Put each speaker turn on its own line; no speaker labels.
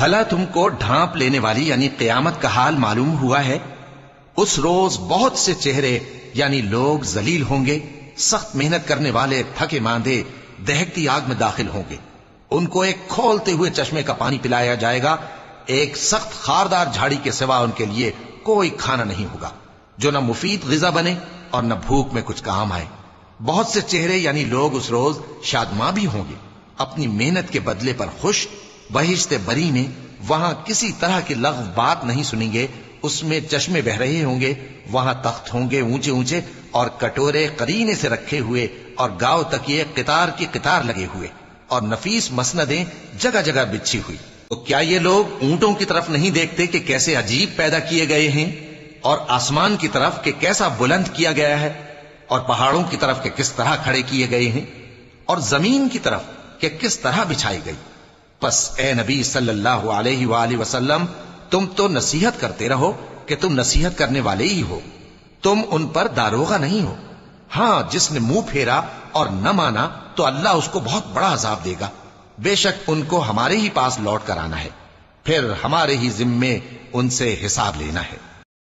بھلا تم کو ڈھانپ لینے والی یعنی قیامت کا حال معلوم ہوا ہے؟ اس روز بہت سے چہرے یعنی لوگ ذلیل ہوں گے، سخت محنت کرنے والے تھکے ماندے دہکتی آگ میں داخل ہوں گے۔ ان کو ایک کھولتے ہوئے چشمے کا پانی پلایا جائے گا، ایک سخت خاردار جھاڑی کے سوا ان کے لیے کوئی کھانا نہیں ہوگا جو نہ مفید غذا بنے اور نہ بھوک میں کچھ کام آئے۔ بہت سے چہرے یعنی لوگ اس روز شادماں بھی ہوں گے، اپنی محنت کے بدلے پر خوش۔ بہشت بری میں وہاں کسی طرح کی لغو بات نہیں سنیں گے، اس میں چشمے بہ رہے ہوں گے، وہاں تخت ہوں گے اونچے اونچے اور کٹورے قرینے سے رکھے ہوئے اور گاؤ تکیے قطار کی قطار لگے ہوئے اور نفیس مسندیں جگہ جگہ بچھی ہوئی۔ تو کیا یہ لوگ اونٹوں کی طرف نہیں دیکھتے کہ کیسے عجیب پیدا کیے گئے ہیں، اور آسمان کی طرف کہ کیسا بلند کیا گیا ہے، اور پہاڑوں کی طرف کہ کس طرح کھڑے کیے گئے ہیں، اور زمین کی طرف کہ کس طرح بچھائی گئی؟ پس اے نبی صلی اللہ علیہ وآلہ وسلم، تم تو نصیحت کرتے رہو کہ تم نصیحت کرنے والے ہی ہو، تم ان پر داروغہ نہیں ہو۔ ہاں، جس نے منہ پھیرا اور نہ مانا تو اللہ اس کو بہت بڑا عذاب دے گا۔ بے شک ان کو ہمارے ہی پاس لوٹ کر آنا ہے، پھر ہمارے ہی ذمے ان سے حساب لینا ہے۔